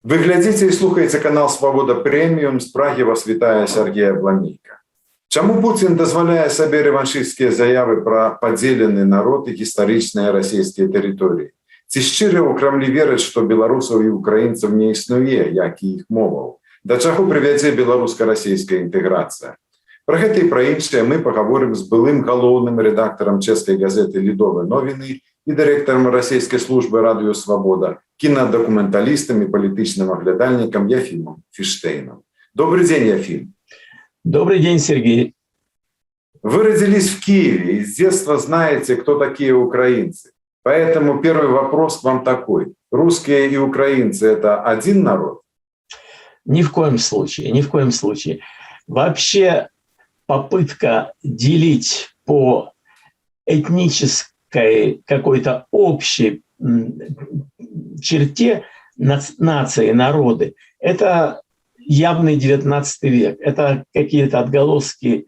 Вы глядзіце і слухаеце канал Свабода Прэміум, з Прагі вас вітае Сергей Абламейка. Чаму Путін дазваляе сабе рэваншысцкія заявы пра падзелены народ і гістарычныя расійскія тэрыторыі? Ці шчыра ў Крамлі вераць, што беларусаў і украінцаў не існуе, як і іх моваў? Да чаго прывядзе беларуска-расійская інтэграцыя? Пра гэта і пра іншае мы пагаворым з былым галоўным рэдактарам чэшскай газеты «Лідовыя новіны» і дырэктарам расійскай службы «Радыё Свабода», кинодокументалистом и политичным оглядальником Ефимом Фиштейном. Добрый день, Ефим. Добрый день, Сергей. Вы родились в Киеве и с детства знаете, кто такие украинцы. Поэтому первый вопрос к вам такой. Русские и украинцы – это один народ? Ни в коем случае, ни в коем случае. Вообще попытка делить по этнической какой-то общей черте нации, народы, это явный 19 век. Это какие-то отголоски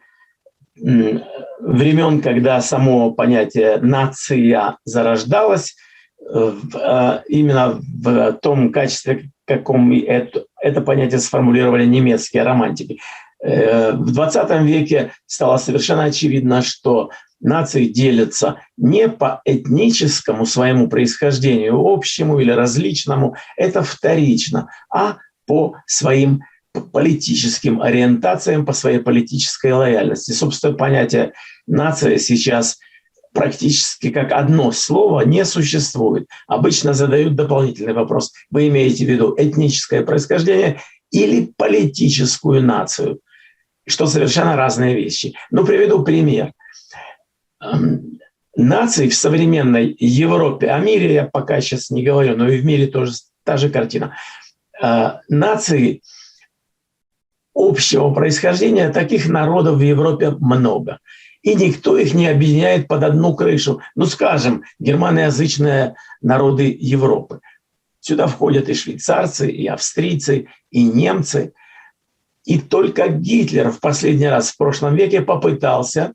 времен, когда само понятие «нация» зарождалось именно в том качестве, в каком это понятие сформулировали немецкие романтики. В 20 веке стало совершенно очевидно, что нации делятся не по этническому своему происхождению, общему или различному, это вторично, а по своим политическим ориентациям, по своей политической лояльности. Собственно, понятие «нация» сейчас практически как одно слово не существует. Обычно задают дополнительный вопрос. Вы имеете в виду этническое происхождение или политическую нацию? Что совершенно разные вещи. Ну, приведу пример. Нации в современной Европе, о мире я пока сейчас не говорю, но и в мире тоже та же картина. Нации общего происхождения, таких народов в Европе много. И никто их не объединяет под одну крышу. Ну, скажем, германоязычные народы Европы. Сюда входят и швейцарцы, и австрийцы, и немцы. И только Гитлер в последний раз в прошлом веке попытался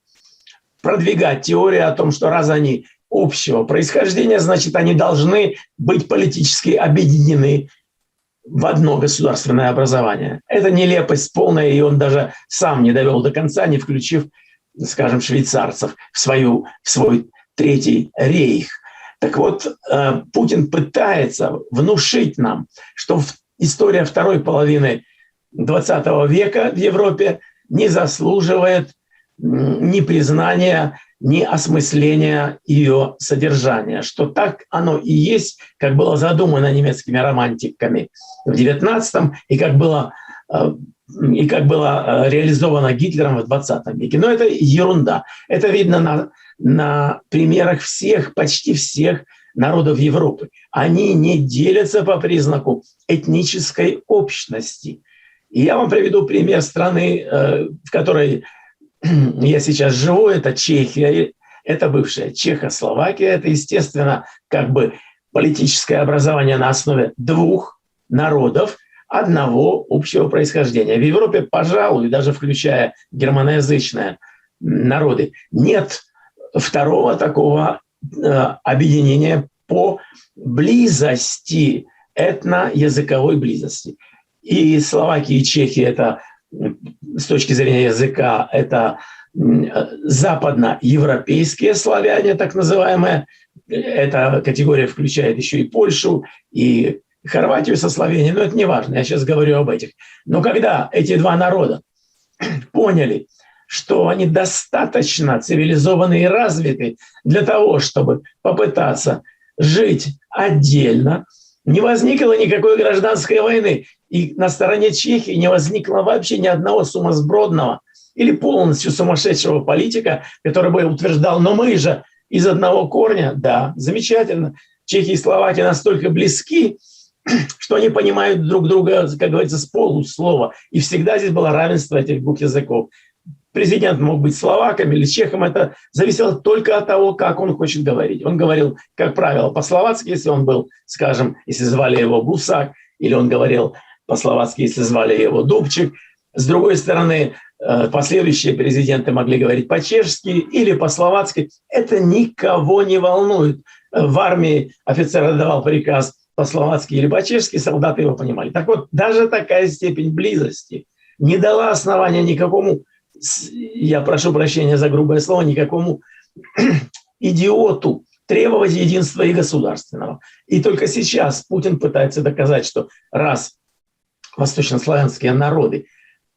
продвигать теорию о том, что раз они общего происхождения, значит, они должны быть политически объединены в одно государственное образование. Это нелепость полная, и он даже сам не довел до конца, не включив, скажем, швейцарцев в свой Третий рейх. Так вот, Путин пытается внушить нам, что история второй половины 20 века в Европе не заслуживает ни признания, ни осмысления ее содержания, что так оно и есть, как было задумано немецкими романтиками в XIX и как было реализовано Гитлером в 20 веке. Но это ерунда. Это видно на примерах почти всех народов Европы. Они не делятся по признаку этнической общности. И я вам приведу пример страны, в которой я сейчас живу, это Чехия, это бывшая Чехословакия, это, естественно, как бы политическое образование на основе двух народов одного общего происхождения. В Европе, пожалуй, даже включая германоязычные народы, нет второго такого объединения по близости, этно-языковой близости. И Словакия, и Чехия – это, с точки зрения языка, это западноевропейские славяне, так называемые. Эта категория включает еще и Польшу, и Хорватию со Словенией, но это не важно, я сейчас говорю об этих. Но когда эти два народа поняли, что они достаточно цивилизованы и развиты для того, чтобы попытаться жить отдельно, не возникло никакой гражданской войны. И на стороне Чехии не возникло вообще ни одного сумасбродного или полностью сумасшедшего политика, который бы утверждал, но мы же из одного корня. Да, замечательно. Чехия и Словакия настолько близки, что они понимают друг друга, как говорится, с полуслова. И всегда здесь было равенство этих двух языков. Президент мог быть словаком или чехом, это зависело только от того, как он хочет говорить. Он говорил, как правило, по-словацки, если он был, скажем, если звали его Гусак, или он говорил по-словацки, если звали его Дубчик. С другой стороны, последующие президенты могли говорить по-чешски или по-словацки. Это никого не волнует. В армии офицер отдавал приказ по-словацки или по-чешски, солдаты его понимали. Так вот, даже такая степень близости не дала основания никакому, я прошу прощения за грубое слово, никакому идиоту требовать единства и государственного. И только сейчас Путин пытается доказать, что раз восточнославянские народы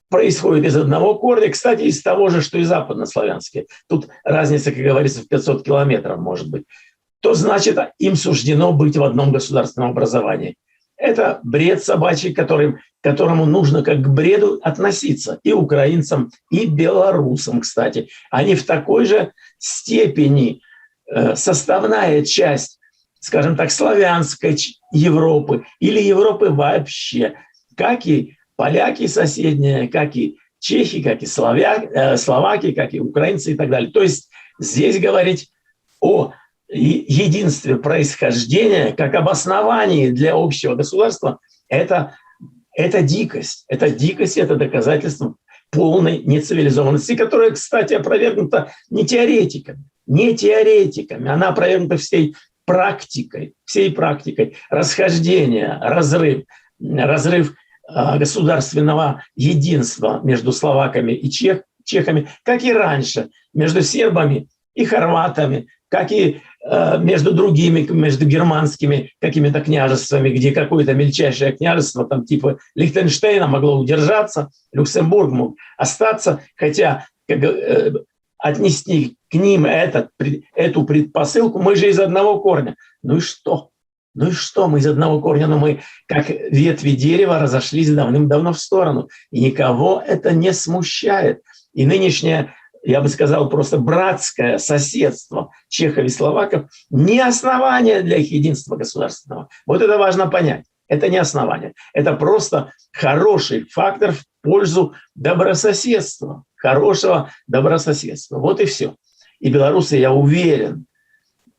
происходят из одного корня, кстати, из того же, что и западнославянские, тут разница, как говорится, в 500 километров может быть, то значит, им суждено быть в одном государственном образовании. Это бред собачий, к которому нужно как к бреду относиться и украинцам, и белорусам, кстати. Они в такой же степени составная часть, скажем так, славянской Европы или Европы вообще, как и поляки соседние, как и чехи, как и словаки, как и украинцы и так далее. То есть здесь говорить о единстве происхождения как об основании для общего государства – это дикость. Это дикость, это доказательство полной нецивилизованности, которая, кстати, опровергнута не теоретиками. Она опровергнута всей практикой расхождения, разрыв государственного единства между словаками и чехами, как и раньше, между сербами и хорватами, как и между другими, между германскими какими-то княжествами, где какое-то мельчайшее княжество, там типа Лихтенштейна, могло удержаться, Люксембург мог остаться, хотя отнести к ним эту предпосылку, мы же из одного корня. Ну и что? Мы из одного корня, но мы, как ветви дерева, разошлись давным-давно в сторону. И никого это не смущает. И нынешнее, я бы сказал, просто братское соседство чехов и словаков не основание для их единства государственного. Вот это важно понять. Это не основание. Это просто хороший фактор в пользу добрососедства, хорошего добрососедства. Вот и все. И белорусы, я уверен,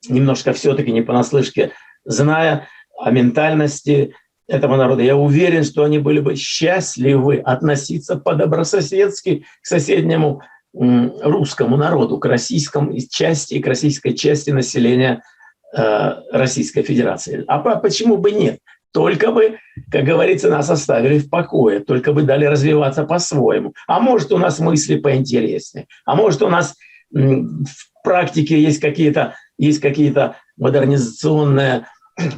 немножко все-таки не понаслышке, зная о ментальности этого народа, я уверен, что они были бы счастливы относиться по-добрососедски к соседнему русскому народу, к российской части населения Российской Федерации. А почему бы нет? Только бы, как говорится, нас оставили в покое, только бы дали развиваться по-своему. А может, у нас мысли поинтереснее, а может, у нас в практике есть какие-то модернизационные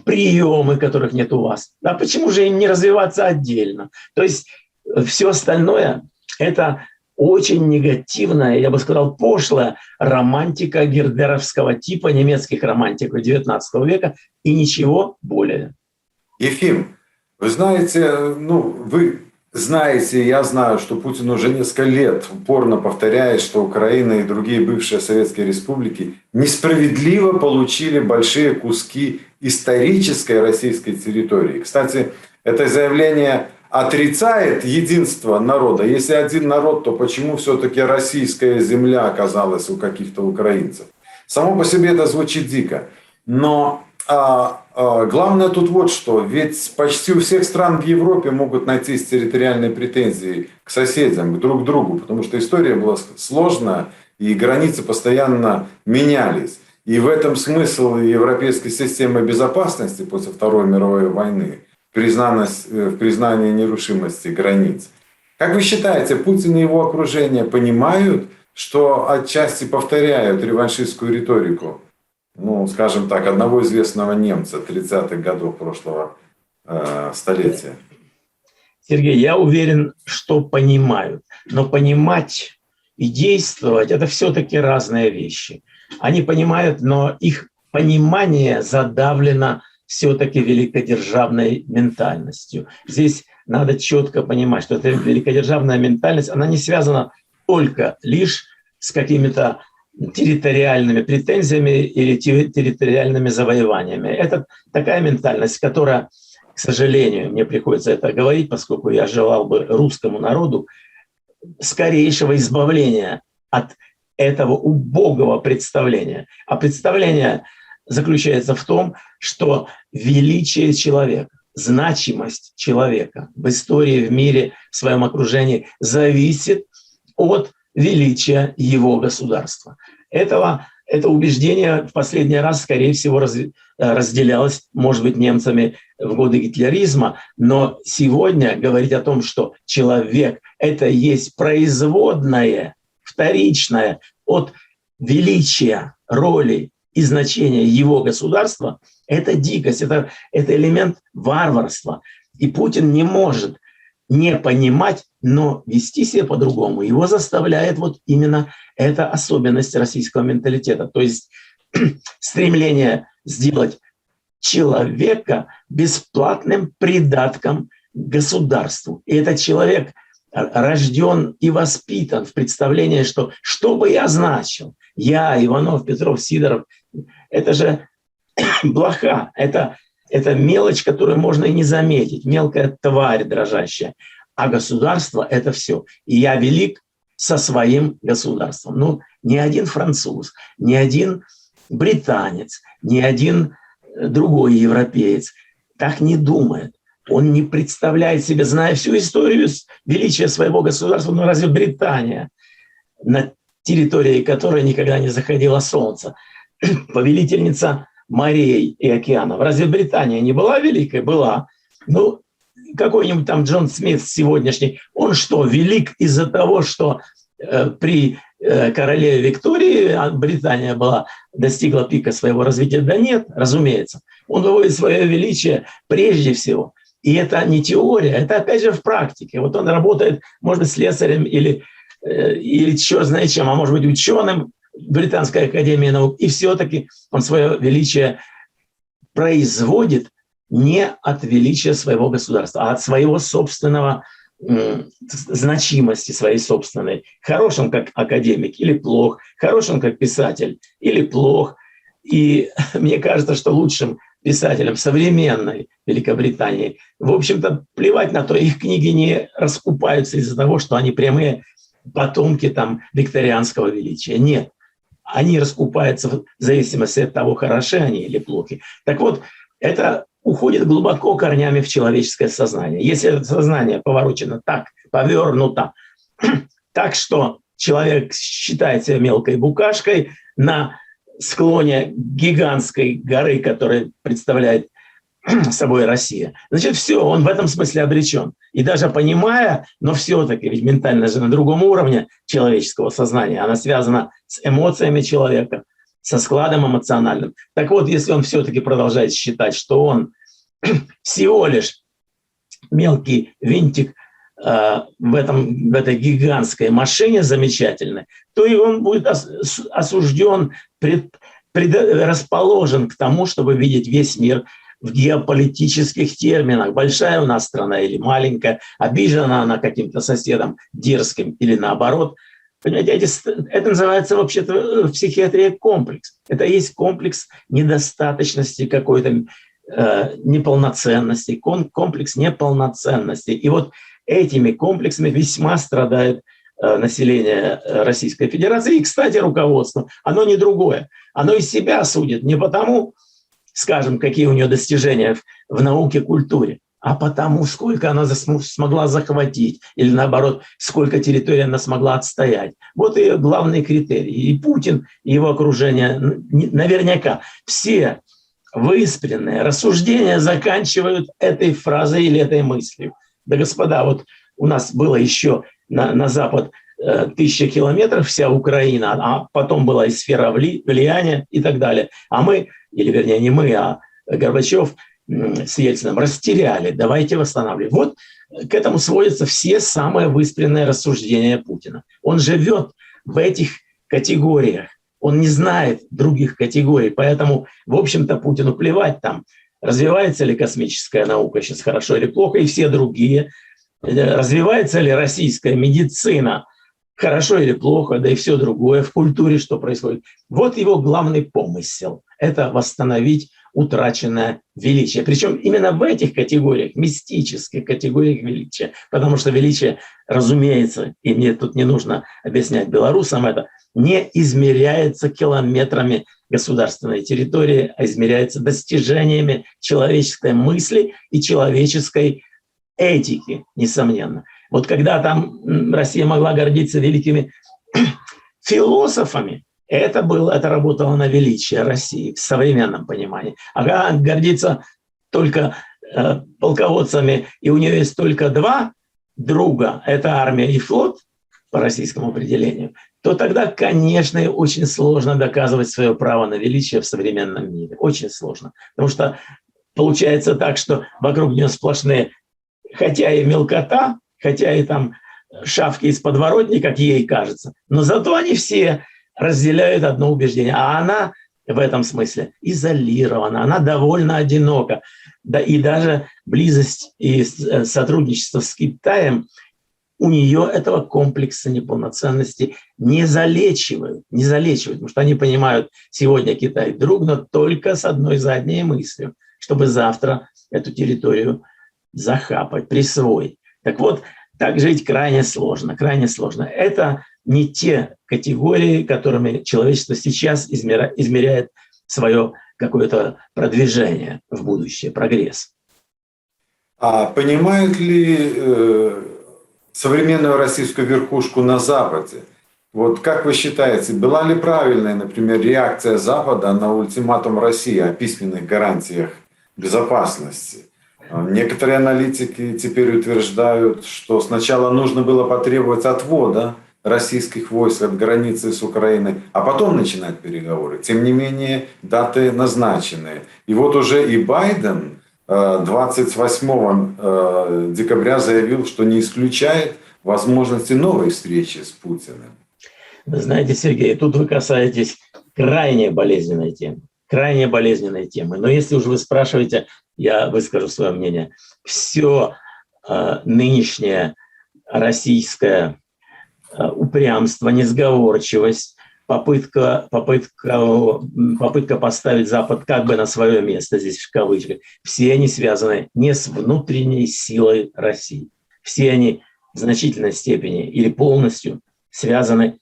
приемы, которых нет у вас. А почему же им не развиваться отдельно? То есть все остальное – это очень негативная, я бы сказал, пошлая романтика гердеровского типа, немецких романтиков XIX века, и ничего более. Ефим, вы знаете, я знаю, что Путин уже несколько лет упорно повторяет, что Украина и другие бывшие советские республики несправедливо получили большие куски исторической российской территории. Кстати, это заявление отрицает единство народа. Если один народ, то почему все-таки российская земля оказалась у каких-то украинцев? Само по себе это звучит дико. Но главное тут вот что. Ведь почти у всех стран в Европе могут найтись территориальные претензии к соседям, друг к другу, потому что история была сложная, и границы постоянно менялись. И в этом смысл европейской системы безопасности после Второй мировой войны, в признании нерушимости границ. Как вы считаете, Путин и его окружение понимают, что отчасти повторяют реваншистскую риторику, скажем так, одного известного немца 30-х годов прошлого столетия? Сергей, я уверен, что понимают. Но понимать и действовать – это все-таки разные вещи. Они понимают, но их понимание задавлено все-таки великодержавной ментальностью. Здесь надо четко понимать, что эта великодержавная ментальность, она не связана только лишь с какими-то территориальными претензиями или территориальными завоеваниями. Это такая ментальность, которая, к сожалению, мне приходится это говорить, поскольку я желал бы русскому народу скорейшего избавления от этого убогого представления. А представление заключается в том, что величие человека, значимость человека в истории, в мире, в своем окружении зависит от величия его государства. Это убеждение в последний раз, скорее всего, разделялось, может быть, немцами в годы гитлеризма, но сегодня говорить о том, что человек – это есть производное, вторичное от величия, роли и значения его государства, это дикость, это элемент варварства. И Путин не может не понимать, но вести себя по-другому. Его заставляет вот именно эта особенность российского менталитета. То есть стремление сделать человека бесплатным придатком государству. И этот человек рожден и воспитан в представлении, что бы я значил, я, Иванов, Петров, Сидоров, это же блоха, это мелочь, которую можно и не заметить, мелкая тварь дрожащая. А государство – это все. И я велик со своим государством. Ну, ни один француз, ни один британец, ни один другой европеец так не думает. Он не представляет себе, зная всю историю величия своего государства, ну разве Британия, на территории которой никогда не заходило солнце, повелительница морей и океанов. Разве Британия не была великой? Была. Ну, какой-нибудь там Джон Смит сегодняшний, он что, велик из-за того, что при королеве Виктории Британия достигла пика своего развития? Да нет, разумеется. Он выводит свое величие прежде всего. И это не теория, это опять же в практике. Вот он работает, может быть, слесарем или черт знает чем, а может быть, ученым в Британской академии наук. И все-таки он свое величие производит не от величия своего государства, а от своего собственного значимости, своей собственной. Хорош он как академик или плох, хорош он как писатель или плох. И мне кажется, что лучшим писателям современной Великобритании, в общем-то, плевать на то, их книги не раскупаются из-за того, что они прямые потомки там викторианского величия. Нет. Они раскупаются в зависимости от того, хороши они или плохи. Так вот, это уходит глубоко корнями в человеческое сознание. Если это сознание поворочено так, повернуто, так, что человек считает себя мелкой букашкой на склоне гигантской горы, которая представляет собой Россия, значит, все, он в этом смысле обречен. И даже понимая, но все-таки, ведь ментальность же на другом уровне человеческого сознания, она связана с эмоциями человека, со складом эмоциональным. Так вот, если он все-таки продолжает считать, что он всего лишь мелкий винтик в этой гигантской машине замечательной, то и он будет осужден, расположен к тому, чтобы видеть весь мир в геополитических терминах. Большая у нас страна или маленькая, обижена она каким-то соседом дерзким или наоборот. Понимаете, это называется вообще-то в психиатрии комплекс. Это есть комплекс недостаточности какой-то, неполноценности, комплекс неполноценности. И вот этими комплексами весьма страдает население Российской Федерации. И, кстати, руководство, оно не другое. Оно из себя судит не потому, скажем, какие у нее достижения в науке, культуре, а потому, сколько она смогла захватить, или наоборот, сколько территорий она смогла отстоять. Вот ее главные критерии. И Путин, и его окружение, наверняка все выспренные рассуждения заканчивают этой фразой или этой мыслью. Да, господа, вот у нас было еще на запад 1000 километров вся Украина, а потом была и сфера влияния и так далее. А мы, или вернее не мы, а Горбачев с Ельциным растеряли, давайте восстанавливать. Вот к этому сводятся все самые выспренные рассуждения Путина. Он живет в этих категориях, он не знает других категорий, поэтому, в общем-то, Путину плевать там, развивается ли космическая наука сейчас хорошо или плохо, и все другие, развивается ли российская медицина хорошо или плохо, да и все другое, в культуре что происходит. Вот его главный помысел – это восстановить утраченное величие. Причем именно в этих категориях, мистических категориях величия, потому что величие, разумеется, и мне тут не нужно объяснять белорусам это, не измеряется километрами государственной территории, а измеряется достижениями человеческой мысли и человеческой этики, несомненно. Вот когда там Россия могла гордиться великими философами, Это работало на величие России в современном понимании. Ага, гордится только полководцами, и у нее есть только два друга, это армия и флот, по российскому определению, то тогда, конечно, очень сложно доказывать свое право на величие в современном мире. Очень сложно. Потому что получается так, что вокруг нее сплошные, хотя и мелкота, хотя и там шавки из подворотни, как ей кажется, но зато они все разделяют одно убеждение. А она в этом смысле изолирована, она довольно одинока. Да, и даже близость и сотрудничество с Китаем у нее этого комплекса неполноценности не залечивают, потому что они понимают, сегодня Китай друг, но только с одной задней мыслью, чтобы завтра эту территорию захапать, присвоить. Так вот, так жить крайне сложно, крайне сложно. Это не те категории, которыми человечество сейчас измеряет свое какое-то продвижение в будущее, прогресс. А понимают ли современную российскую верхушку на Западе? Вот как вы считаете, была ли правильная, например, реакция Запада на ультиматум России о письменных гарантиях безопасности? Некоторые аналитики теперь утверждают, что сначала нужно было потребовать отвода российских войск от границы с Украиной, а потом начинать переговоры. Тем не менее, даты назначены. И вот уже и Байден 28 декабря заявил, что не исключает возможности новой встречи с Путиным. Вы знаете, Сергей, тут вы касаетесь крайне болезненной темы. Крайне болезненной темы. Но если уж вы спрашиваете, я выскажу свое мнение. Все нынешнее российское упрямство, несговорчивость, попытка поставить Запад как бы на свое место, здесь в кавычках, все они связаны не с внутренней силой России. Все они в значительной степени или полностью связаны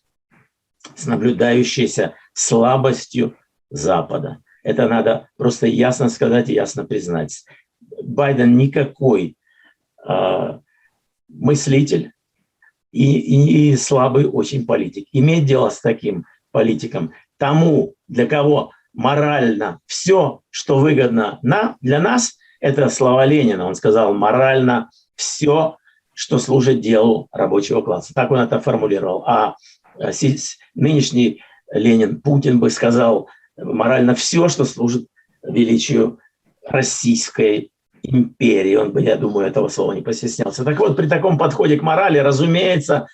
с наблюдающейся слабостью Запада. Это надо просто ясно сказать и ясно признать. Байден никакой мыслитель и слабый очень политик. Иметь дело с таким политиком, тому, для кого морально все, что выгодно для нас, это слова Ленина. Он сказал: морально все, что служит делу рабочего класса. Так он это формулировал. А нынешний Ленин, Путин бы сказал: морально все, что служит величию Российской империи. Он бы, я думаю, этого слова не постеснялся. Так вот, при таком подходе к морали, разумеется,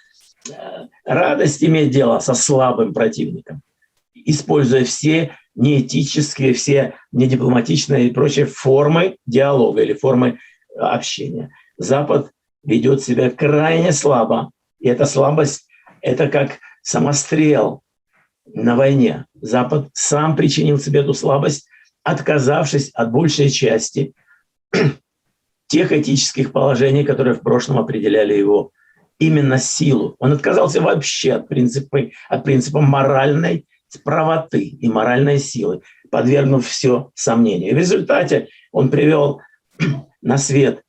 радость иметь дело со слабым противником, используя все неэтические, все недипломатичные и прочие формы диалога или формы общения. Запад ведет себя крайне слабо. И эта слабость – это как самострел на войне. Запад сам причинил себе эту слабость, отказавшись от большей части тех этических положений, которые в прошлом определяли его именно силу. Он отказался вообще от принципа моральной правоты и моральной силы, подвергнув все сомнению. И в результате он привел на свет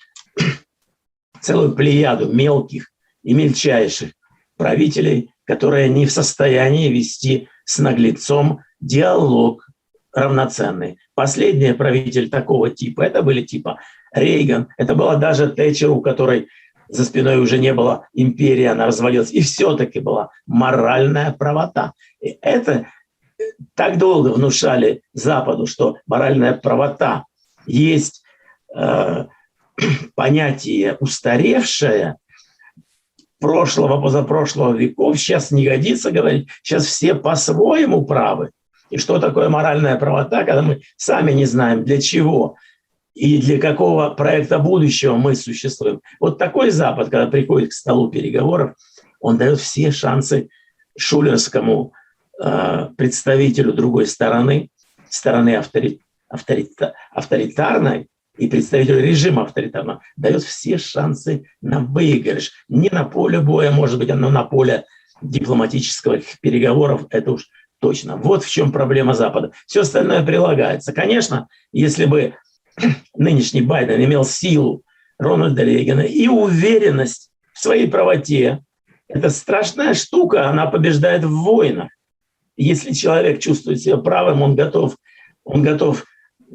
целую плеяду мелких и мельчайших правителей, которые не в состоянии вести с наглецом диалог равноценный. Последний правитель такого типа, это были типа Рейган, это была даже Тэтчер, у которой за спиной уже не было империи, она развалилась, и все-таки была моральная правота. И это так долго внушали Западу, что моральная правота есть понятие устаревшее, прошлого, позапрошлого веков, сейчас не годится говорить, сейчас все по-своему правы. И что такое моральная правота, когда мы сами не знаем, для чего и для какого проекта будущего мы существуем. Вот такой Запад, когда приходит к столу переговоров, он дает все шансы шулерскому представителю другой стороны авторитарной и представителю режима авторитарного, дает все шансы на выигрыш. Не на поле боя, может быть, но на поле дипломатических переговоров, это уж точно. Вот в чем проблема Запада. Все остальное прилагается. Конечно, если бы нынешний Байден имел силу Рональда Рейгана и уверенность в своей правоте, это страшная штука, она побеждает в войнах. Если человек чувствует себя правым, он готов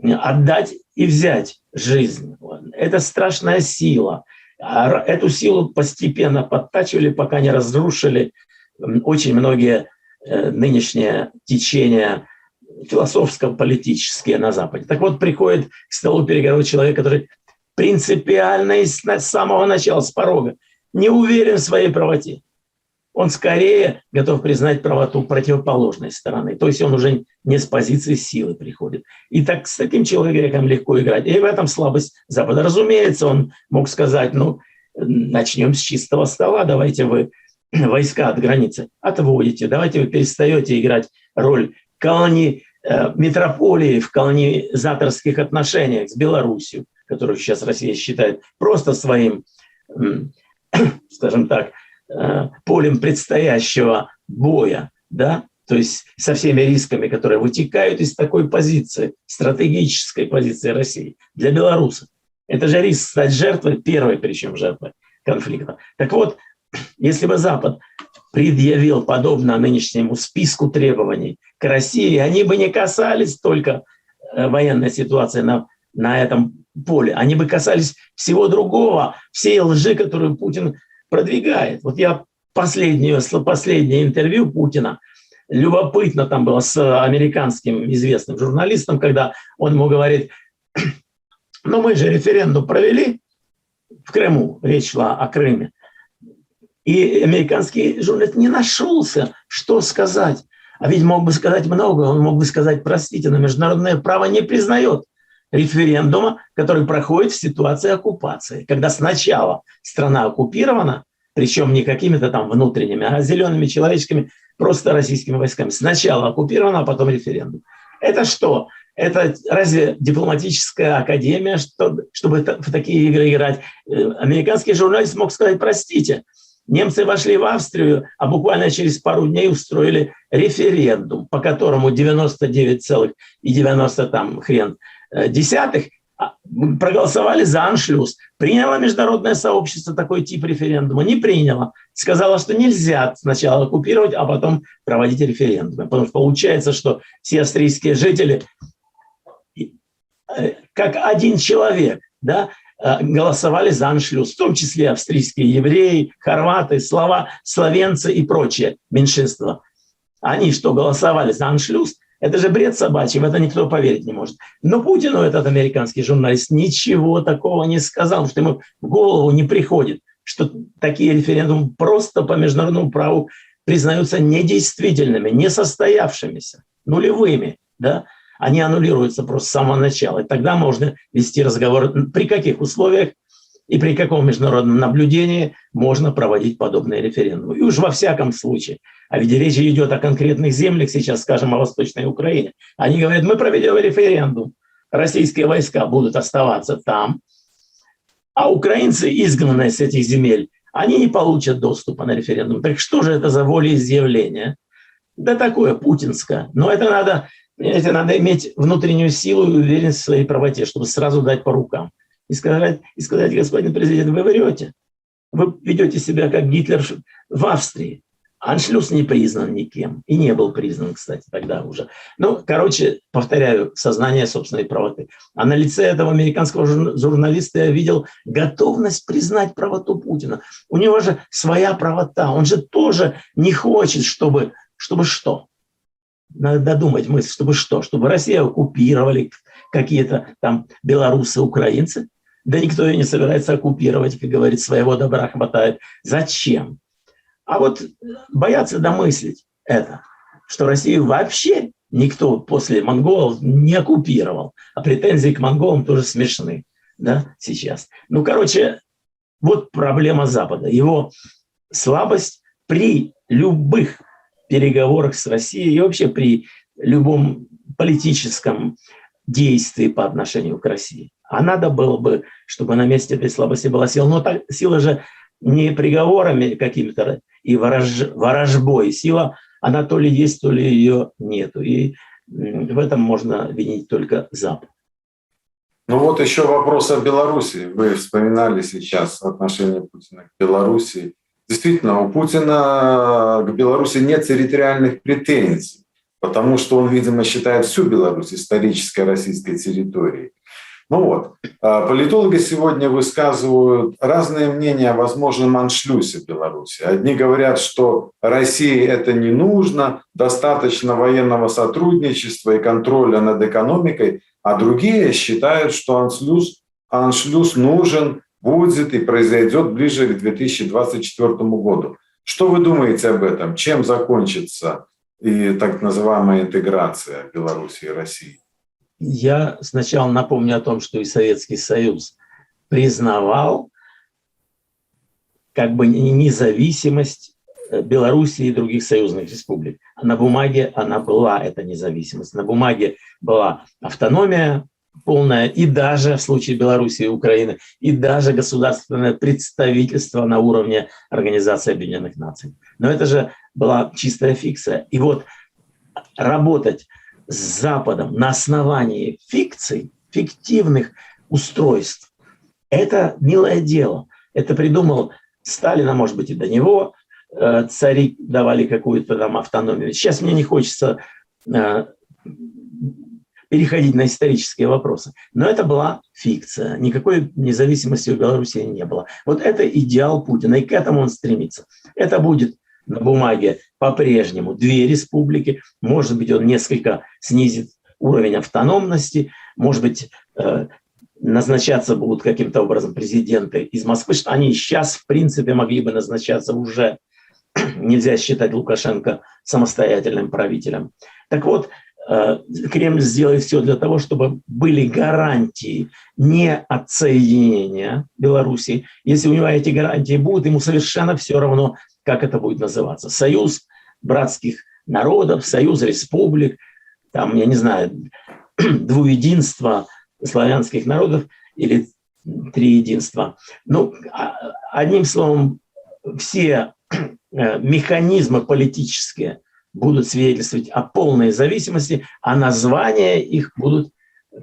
отдать и взять жизнь. Это страшная сила. Эту силу постепенно подтачивали, пока не разрушили очень многие нынешние течения философско-политические на Западе. Так вот, приходит к столу переговоров человек, который принципиально и с самого начала, с порога, не уверен в своей правоте. Он скорее готов признать правоту противоположной стороны. То есть он уже не с позиции силы приходит. И так с таким человеком легко играть. И в этом слабость Запада. Разумеется, он мог сказать, начнем с чистого стола, давайте вы войска от границы отводите, давайте вы перестаете играть роль метрополии в колонизаторских отношениях с Белоруссией, которую сейчас Россия считает просто своим, скажем так, полем предстоящего боя, да, то есть со всеми рисками, которые вытекают из такой позиции, стратегической позиции России для белорусов. Это же риск стать жертвой, первой причем жертвой конфликта. Так вот, если бы Запад предъявил подобно нынешнему списку требований к России, они бы не касались только военной ситуации на этом поле, они бы касались всего другого, всей лжи, которую Путин продвигает. Вот я последнее интервью Путина, любопытно там было с американским известным журналистом, когда он ему говорит, мы же референдум провели в Крыму, речь шла о Крыме, и американский журналист не нашелся, что сказать. А ведь мог бы сказать много, он мог бы сказать, простите, но международное право не признает референдума, который проходит в ситуации оккупации, когда сначала страна оккупирована, причем не какими-то там внутренними, а зелеными человечками, просто российскими войсками. Сначала оккупирована, а потом референдум. Это что? Это разве дипломатическая академия, чтобы в такие игры играть? Американский журналист мог сказать, простите, немцы вошли в Австрию, а буквально через пару дней устроили референдум, по которому 99,90 там хрен десятых проголосовали за аншлюз. Приняло международное сообщество такой тип референдума? Не приняло. Сказала, что нельзя сначала оккупировать, а потом проводить референдум. Потому что получается, что все австрийские жители, как один человек, да, голосовали за аншлюз, в том числе австрийские евреи, хорваты, словенцы и прочие меньшинства. Они что, голосовали за аншлюз? Это же бред собачий, в это никто поверить не может. Но Путину этот американский журналист ничего такого не сказал, потому что ему в голову не приходит, что такие референдумы просто по международному праву признаются недействительными, несостоявшимися, нулевыми, да? Они аннулируются просто с самого начала. И тогда можно вести разговор, при каких условиях и при каком международном наблюдении можно проводить подобные референдумы. И уж во всяком случае. А ведь речь идет о конкретных землях, сейчас скажем о Восточной Украине. Они говорят, мы проведем референдум, российские войска будут оставаться там, а украинцы, изгнанные с этих земель, они не получат доступа на референдум. Так что же это за волеизъявление? Да такое путинское. Но это надо иметь внутреннюю силу и уверенность в своей правоте, чтобы сразу дать по рукам. И сказать, господин президент, вы врете. Вы ведете себя как Гитлер в Австрии. Аншлюз не признан никем. И не был признан, кстати, тогда уже. Повторяю, сознание собственной правоты. А на лице этого американского журналиста я видел готовность признать правоту Путина. У него же своя правота. Он же тоже не хочет, чтобы что? Надо додумать мысль, чтобы что? Чтобы Россию оккупировали какие-то там белорусы, украинцы. Да никто ее не собирается оккупировать, как говорит, своего добра хватает. Зачем? А вот боятся домыслить это, что Россию вообще никто после монголов не оккупировал. А претензии к монголам тоже смешны, да, сейчас. Вот проблема Запада. Его слабость при любых переговорах с Россией и вообще при любом политическом действии по отношению к России. А надо было бы, чтобы на месте этой слабости была сила. Но сила же не приговорами какими-то и ворожбой. Сила, она то ли есть, то ли ее нету. И в этом можно винить только Запад. Еще вопрос о Беларуси. Вы вспоминали сейчас отношение Путина к Беларуси. Действительно, у Путина к Беларуси нет территориальных претензий. потому что он, видимо, считает всю Беларусь исторической российской территорией. Ну вот, политологи сегодня высказывают разные мнения о возможном аншлюсе Беларуси. Одни говорят, что России это не нужно, достаточно военного сотрудничества и контроля над экономикой, а другие считают, что аншлюс нужен, будет и произойдет ближе к 2024 году. Что вы думаете об этом? Чем закончится и так называемая интеграция Беларуси и России? Я сначала напомню о том, что и Советский Союз признавал как бы независимость Белоруссии и других союзных республик. На бумаге она была, эта независимость. На бумаге была автономия полная, и даже в случае Белоруссии и Украины, и даже государственное представительство на уровне Организации Объединенных Наций. Но это же была чистая фикция. И вот работать с Западом на основании фикций, фиктивных устройств, это милое дело. Это придумал Сталин, а может быть и до него. Цари давали какую-то там автономию. Сейчас мне не хочется переходить на исторические вопросы. Но это была фикция. Никакой независимости у Беларуси не было. Вот это идеал Путина, и к этому он стремится. Это будет на бумаге по-прежнему две республики. Может быть, он несколько снизит уровень автономности. Может быть, назначаться будут каким-то образом президенты из Москвы, что они сейчас, в принципе, могли бы назначаться уже. Нельзя считать Лукашенко самостоятельным правителем. Так вот, Кремль сделает все для того, чтобы были гарантии не отсоединения Беларуси. Если у него эти гарантии будут, ему совершенно все равно, как это будет называться. Союз братских народов, союз республик, там, я не знаю, двуединство славянских народов или триединства. Ну, одним словом, все механизмы политические будут свидетельствовать о полной зависимости, а названия их будут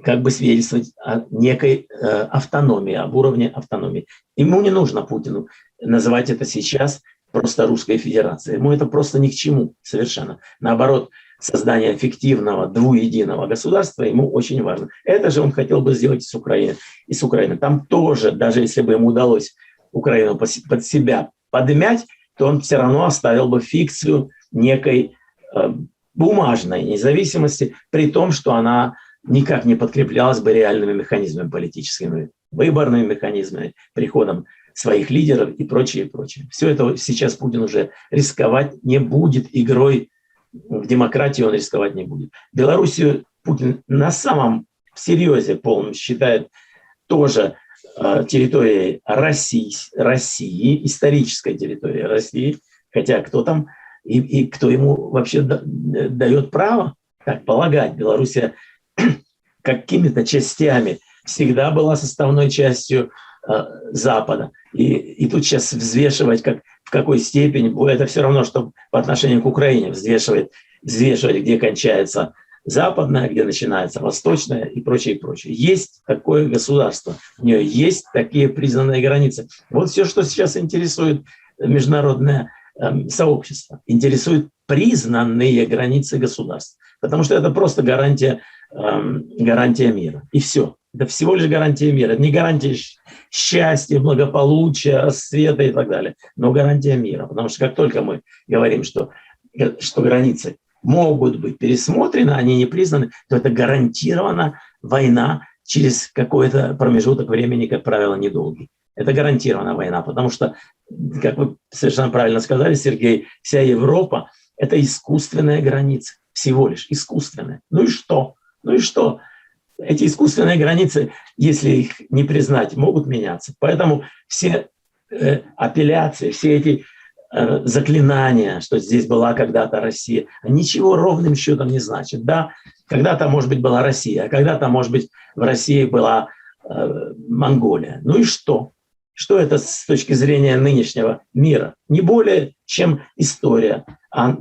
как бы свидетельствовать о некой автономии, об уровне автономии. Ему не нужно, Путину, называть это сейчас просто Русской Федерацией. Ему это просто ни к чему совершенно. Наоборот, создание фиктивного двуединого государства ему очень важно. Это же он хотел бы сделать с Украиной. И с Украиной. Там тоже, даже если бы ему удалось Украину под себя подмять, то он все равно оставил бы фикцию некой бумажной независимости, при том, что она никак не подкреплялась бы реальными механизмами политическими, выборными механизмами, приходом своих лидеров и прочее, прочее. Все это сейчас Путин уже рисковать не будет, игрой в демократию он рисковать не будет. Белоруссию Путин на самом серьезе полном считает тоже территорией России, исторической территорией России, хотя кто там и кто ему вообще дает право так полагать. Белоруссия какими-то частями всегда была составной частью Запада. И тут сейчас взвешивать, в какой степени, это все равно, что по отношению к Украине взвешивать, где кончается западное, где начинается восточное и прочее, и прочее. Есть такое государство, у нее есть такие признанные границы. Вот все, что сейчас интересует международное сообщество, интересует признанные границы государств. Потому что это просто гарантия мира. И все. Это всего лишь гарантия мира. Это не гарантия счастья, благополучия, расцвета и так далее, но гарантия мира. Потому что как только мы говорим, что границы могут быть пересмотрены, они не признаны, то это гарантированно война через какой-то промежуток времени, как правило, недолгий. Это гарантированная война, потому что, как вы совершенно правильно сказали, Сергей, вся Европа – это искусственная граница, всего лишь искусственная. Ну и что? Ну и что? Эти искусственные границы, если их не признать, могут меняться. Поэтому все апелляции, все эти заклинания, что здесь была когда-то Россия, ничего ровным счетом не значит. Да, когда-то, может быть, была Россия, а когда-то, может быть, в России была Монголия. Ну и что? Что это с точки зрения нынешнего мира? Не более, чем история. А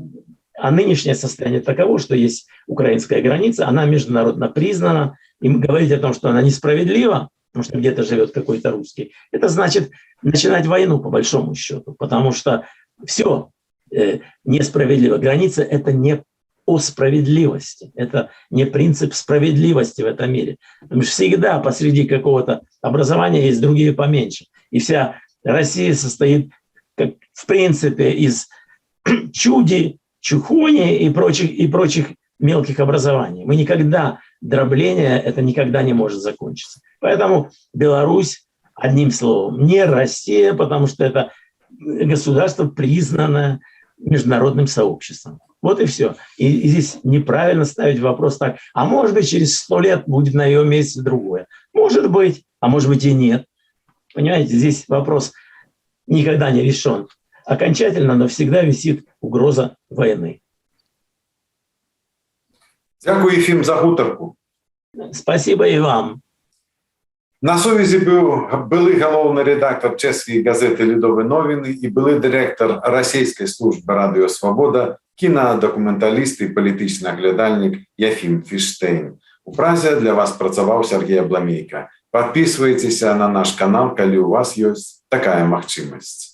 нынешнее состояние таково, что есть украинская граница, она международно признана. И говорить о том, что она несправедлива, потому что где-то живет какой-то русский, это значит начинать войну по большому счету, потому что все несправедливо. Граница – это не о справедливости. Это не принцип справедливости в этом мире. Потому что всегда посреди какого-то образования есть другие поменьше. И вся Россия состоит, как, в принципе, из чуди, чухони и прочих мелких образований. Мы никогда, дробление это никогда не может закончиться. Поэтому Беларусь, одним словом, не Россия, потому что это государство, признанное международным сообществом. Вот и все. И здесь неправильно ставить вопрос так, а может быть через 100 лет будет на ее месте другое. Может быть, а может быть и нет. Понимаете, здесь вопрос никогда не решен окончательно, но всегда висит угроза войны. Дякую, Ефим, за гутарку. Спасибо и вам. На сувязі були головний редактор чеської газети «Лідові новини» і були директор російської служби «Радіо Свобода», кінодокументаліст і політичний оглядальник Єфім Фіштейн. У Празі для вас працював Сергій Абламейко. Підписуйтесь на наш канал, коли у вас є така можливість.